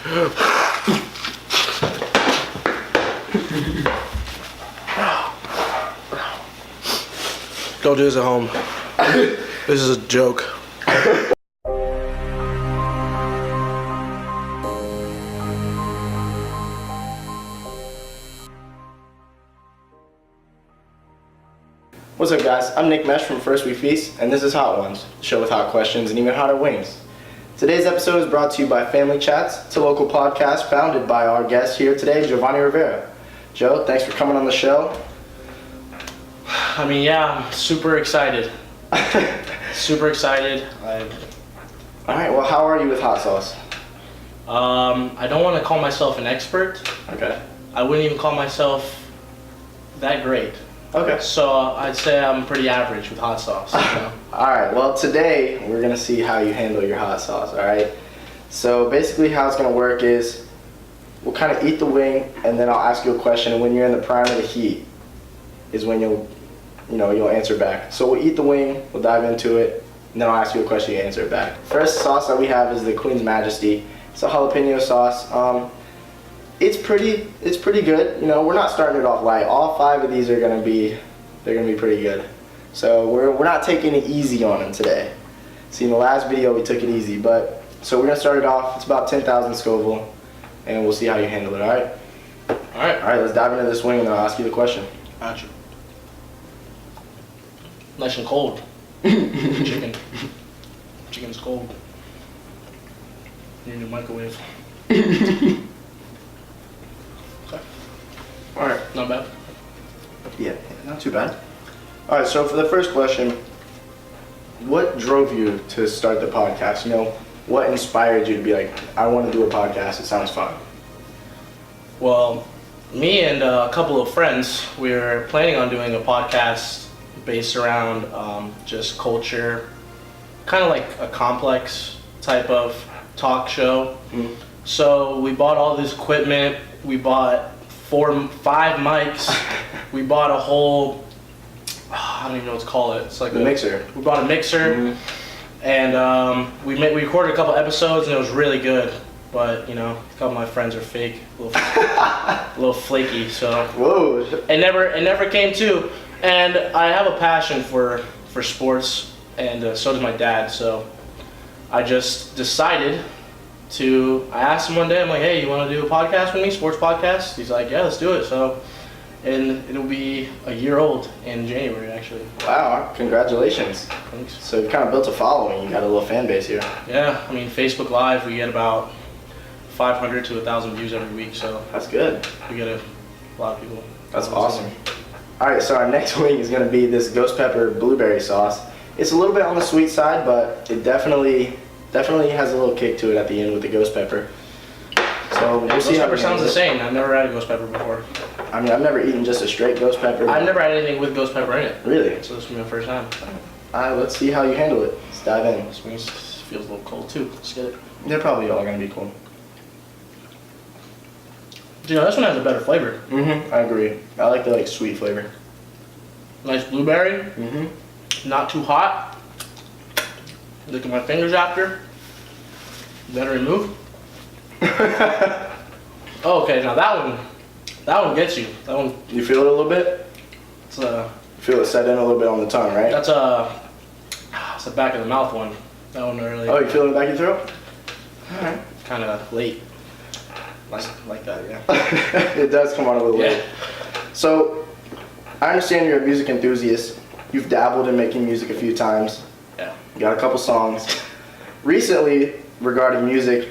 Don't do this at home. This is a joke. What's up, guys? I'm Nick Mesh from First We Feast, and this is Hot Ones, the show with hot questions and even hotter wings. Today's episode is brought to you by Family Chats. It's a local podcast founded by our guest here today, Giovanni Rivera. Joe, thanks for coming on the show. I mean, yeah, I'm super excited. Super excited. Alright, well, how are you with hot sauce? I don't want to call myself an expert. Okay. I wouldn't even call myself that great. Okay. So I'd say I'm pretty average with hot sauce. You know? Alright, well, today we're going to see how you handle your hot sauce, alright? So basically how it's going to work is we'll kind of eat the wing, and then I'll ask you a question, and when you're in the prime of the heat is when you'll answer back. So we'll eat the wing, we'll dive into it, and then I'll ask you a question, you answer it back. First sauce that we have is the Queen's Majesty. It's a jalapeno sauce. It's pretty good. You know, we're not starting it off light. All 5 of these are gonna be pretty good. So we're not taking it easy on them today. See, in the last video we took it easy, so we're gonna start it off. It's about 10,000 Scoville, and we'll see how you handle it. All right. All right. All right. Let's dive into this wing, and then I'll ask you the question. Gotcha. Nice and cold. Chicken. Chicken's cold. In your microwave. Okay. All right. Not bad. Yeah, not too bad. All right, so for the first question, what drove you to start the podcast? You know, what inspired you to be like, I want to do a podcast, it sounds fun? Well, me and a couple of friends, we were planning on doing a podcast based around just culture, kind of like a complex type of talk show. Mm. So we bought all this equipment, we bought 5 mics, we bought a whole, I don't even know what to call it. It's like a mixer. We bought a mixer, and we recorded a couple episodes, and it was really good. But you know, a couple of my friends are fake, a little flaky. So whoa, it never came to. And I have a passion for sports, and so does my dad. So I just decided I asked him one day, I'm like, hey, you want to do a podcast with me, sports podcast? He's like, yeah, let's do it. So, and it'll be a year old in January, actually. Wow, congratulations. Thanks. So you kind of built a following, you got a little fan base here. Yeah, I mean, Facebook Live, we get about 500 to 1,000 views every week, so. That's good. We get a lot of people. That's awesome. All right, so our next wing is gonna be this ghost pepper blueberry sauce. It's a little bit on the sweet side, but it definitely has a little kick to it at the end with the ghost pepper. So we'll see Ghost how pepper it sounds the goes. same. I've never had a ghost pepper before. I mean, I've never eaten just a straight ghost pepper. I've never had anything with ghost pepper in it. Really? So this will be my first time. All right, let's see how you handle it. Let's dive in. This wing feels a little cold too. Let's get it. They're probably all gonna be cool. You know, this one has a better flavor. I agree. I like the sweet flavor. Nice blueberry. Not too hot. Look at my fingers after. Better remove. Oh, okay, now that one gets you. That one. You feel it a little bit? It's You feel it set in a little bit on the tongue, right? that's it's the back of the mouth one. That one really. Oh, you feel it in the back of your throat? All right. Kind of late. Like that, yeah. It does come on a little Yeah. late. So, I understand you're a music enthusiast. You've dabbled in making music a few times. Yeah. You got a couple songs. Recently, regarding music,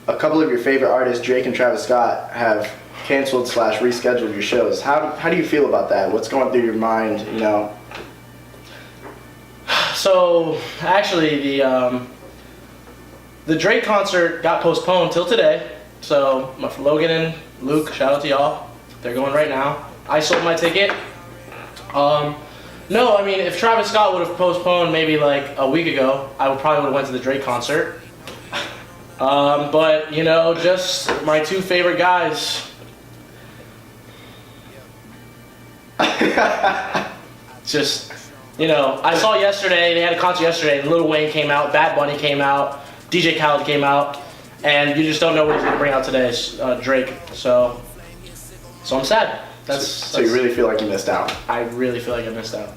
a couple of your favorite artists, Drake and Travis Scott, have canceled / rescheduled your shows. How do you feel about that? What's going through your mind, you know? So actually, the Drake concert got postponed till today. So Logan and Luke, shout out to y'all. They're going right now. I sold my ticket. No, I mean, if Travis Scott would have postponed maybe like a week ago, I probably would have went to the Drake concert. But you know, just my 2 favorite guys. Just, you know, I saw yesterday, they had a concert yesterday, and Lil Wayne came out, Bad Bunny came out, DJ Khaled came out, and you just don't know what he's gonna bring out today, Drake. So I'm sad. So you really feel like you missed out. I really feel like I missed out.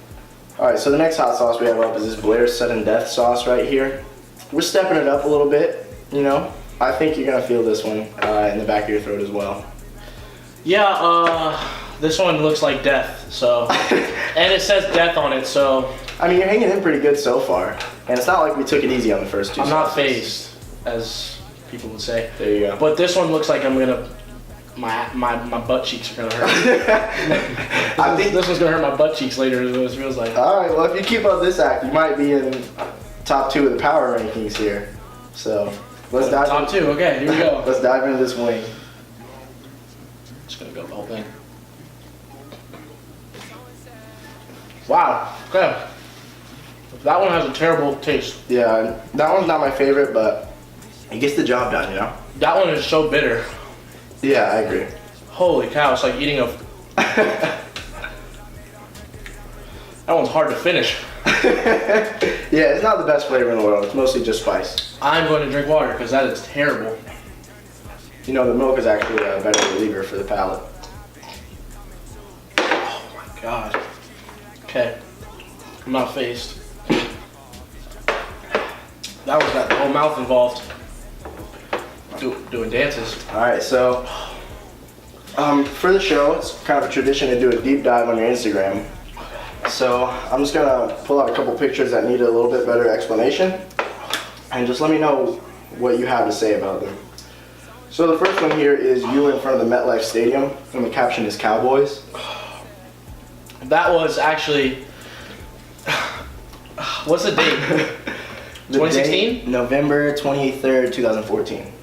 All right, so the next hot sauce we have up is this Blair's Sudden Death sauce right here. We're stepping it up a little bit, you know. I think you're gonna feel this one in the back of your throat as well. Yeah, this one looks like death. So, and it says death on it. So I mean, you're hanging in pretty good so far, and it's not like we took it easy on the first two. I'm not sauces. phased, as people would say. There you go. But this one looks like I'm gonna. My butt cheeks are gonna hurt. I think this one's gonna hurt my butt cheeks later. Is what it feels like. All right, well, if you keep up this act, you might be in top 2 of the power rankings here. So let's dive Top 2. Okay, here we go. Let's dive into this wing. Just gonna go the whole thing. Wow. Okay. That one has a terrible taste. Yeah, that one's not my favorite, but it gets the job done, you know? That one is so bitter. Yeah, I agree. Holy cow! It's like eating a. That one's hard to finish. Yeah, it's not the best flavor in the world. It's mostly just spice. I'm going to drink water because that is terrible. You know, the milk is actually a better reliever for the palate. Oh my god. Okay. I'm not phased. That was got the whole mouth involved. Doing dances. All right, so for the show, it's kind of a tradition to do a deep dive on your Instagram. So I'm just gonna pull out a couple pictures that need a little bit better explanation, and just let me know what you have to say about them. So the first one here is you in front of the MetLife Stadium, and the caption is Cowboys. That was actually. What's the date? The 2016? date, November 23rd, 2014.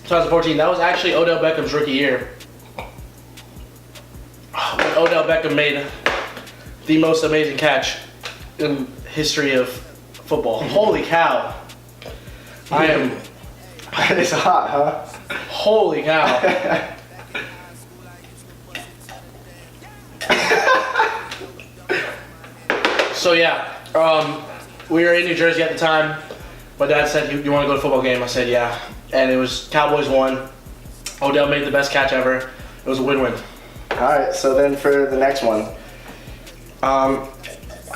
2014. That was actually Odell Beckham's rookie year. When Odell Beckham made the most amazing catch in history of football. Holy cow. I am. It's hot, huh? Holy cow. So yeah, we were in New Jersey at the time. My dad said, you want to go to a football game? I said, yeah. And it was Cowboys won. Odell made the best catch ever. It was a win-win. All right, so then for the next one, I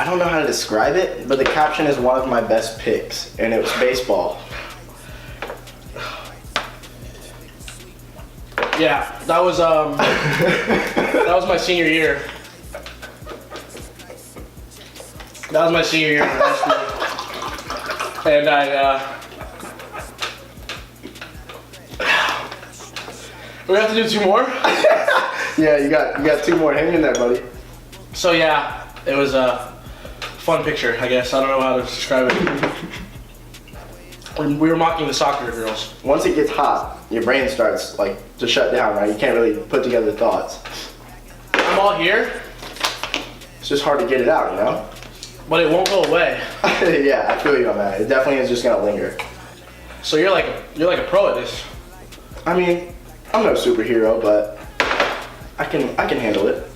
don't know how to describe it, but the caption is one of my best picks, and it was baseball. Yeah, that was that was my senior year. That was my senior year in high school, and we have to do 2 more. Yeah, you got 2 more. Hang in there, buddy. So yeah, it was a fun picture, I guess. I don't know how to describe it. We were mocking the soccer girls. Once it gets hot, your brain starts like to shut down, right? You can't really put together thoughts. I'm all here, It's just hard to get it out, you know? but it won't go away. Yeah, I feel you on that. It definitely is just gonna linger. So you're like a pro at this. I mean, I'm no superhero, but I can handle it.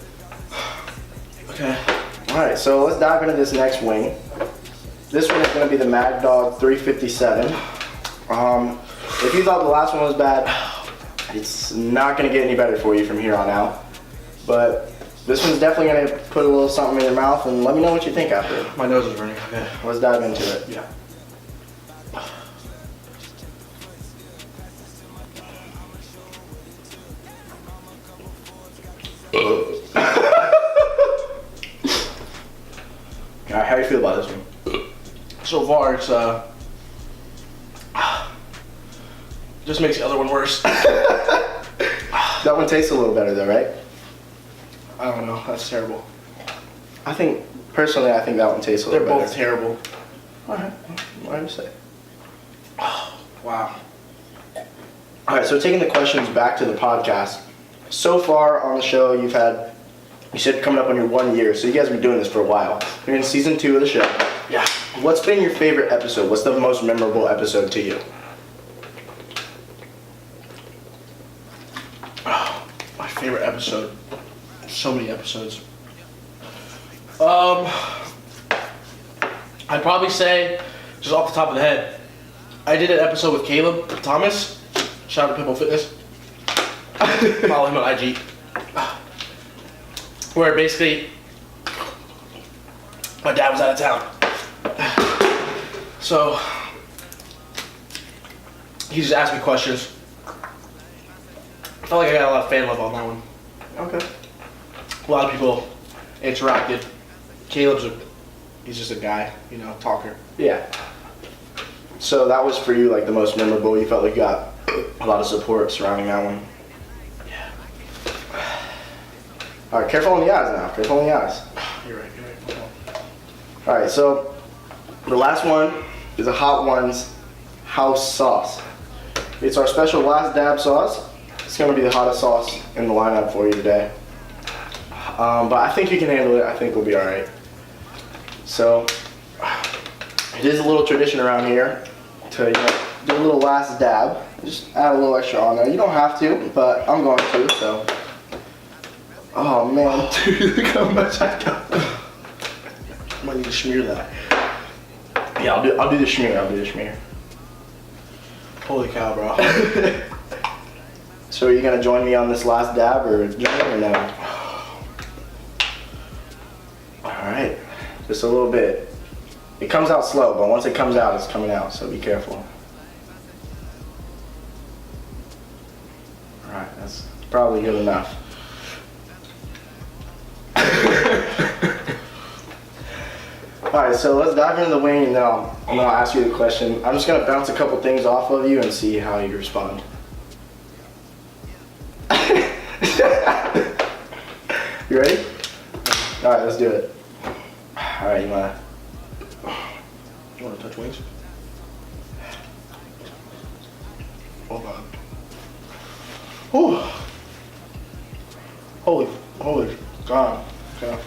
Okay. All right, so let's dive into this next wing. This one is going to be the Mad Dog 357. If you thought the last one was bad, it's not going to get any better for you from here on out. But this one's definitely going to put a little something in your mouth, and let me know what you think after. My nose is burning. Okay. Let's dive into it. Yeah. All right, how do you feel about this one? So far, it's just makes the other one worse. That one tastes a little better though, right? I don't know. That's terrible. Personally, I think that one tastes a They're little both better. terrible. All right, what do you say? Wow. All right, so taking the questions back to the podcast. So far on the show, you said coming up on your 1 year, so you guys have been doing this for a while. You're in season 2 of the show. Yeah. What's been your favorite episode? What's the most memorable episode to you? My favorite episode. So many episodes. I'd probably say, just off the top of the head, I did an episode with Caleb Thomas. Shout out to Pitbull Fitness. Follow him on IG. Where basically my dad was out of town. So he just asked me questions. I felt like I got a lot of fan love on that one. Okay. A lot of people interacted. He's just a guy, you know, talker. Yeah. So that was for you like the most memorable. You felt like you got a lot of support surrounding that one. Yeah. All right, careful on the eyes now. Careful on the eyes. You're right. All right, so the last one is a Hot Ones house sauce. It's our special last dab sauce. It's gonna be the hottest sauce in the lineup for you today. But I think you can handle it. I think we'll be all right. So it is a little tradition around here to do a little last dab. Just add a little extra on there. You don't have to, but I'm going to. So. Oh man, dude, look how much I got. I might need to smear that. Yeah, I'll do the schmear. Holy cow, bro. So are you gonna join me on this last dab or no? All right, just a little bit. It comes out slow, but once it comes out, it's coming out. So be careful. All right, that's probably good enough. Alright, so let's dive into the wing and then I'll ask you the question. I'm just going to bounce a couple things off of you and see how you respond. You ready? Alright, let's do it. Alright, you want to touch wings? Oh god. Ooh. Holy god. Okay.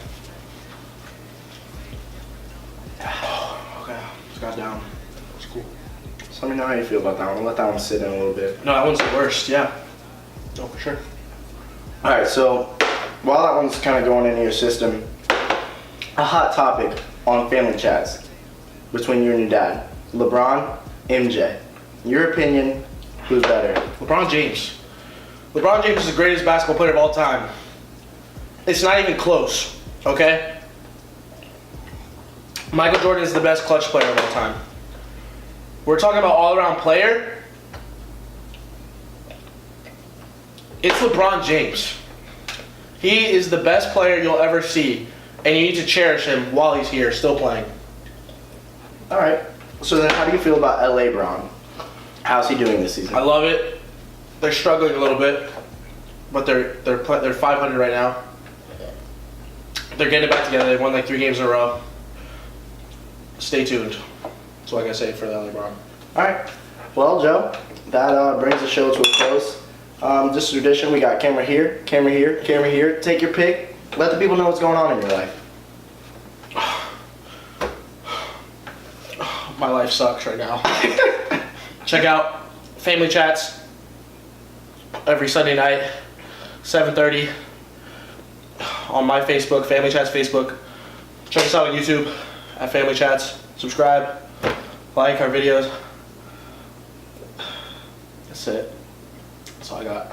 Okay, just got down. It's cool. So let me know how you feel about that one. I'll let that one sit in a little bit. No, that one's the worst, yeah. No, for sure. Alright, so while that one's kind of going into your system, a hot topic on family chats between you and your dad. LeBron, MJ. Your opinion, who's better? LeBron James. LeBron James is the greatest basketball player of all time. It's not even close, okay? Michael Jordan is the best clutch player of all time. We're talking about all-around player. It's LeBron James. He is the best player you'll ever see, and you need to cherish him while he's here, still playing. Alright, so then how do you feel about LA Bron? How's he doing this season? I love it. They're struggling a little bit, but they're 500 right now. They're getting it back together. They won like 3 games in a row. Stay tuned. That's all I gotta say for the LA Bron. Alright, well Joe, that brings the show to a close. Just a tradition, we got camera here, camera here, camera here. Take your pick. Let the people know what's going on in your life. My life sucks right now. Check out Family Chats every Sunday night, 7:30 on my Facebook, Family Chats Facebook. Check us out on YouTube at Family Chats. Subscribe, like our videos. That's it. That's all I got.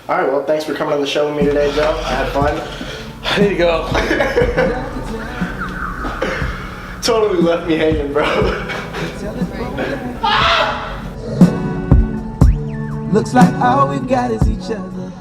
Alright, well thanks for coming on the show with me today, Joe. I had fun. I need to go. Totally left me hanging, bro. Looks like all we've got is each other.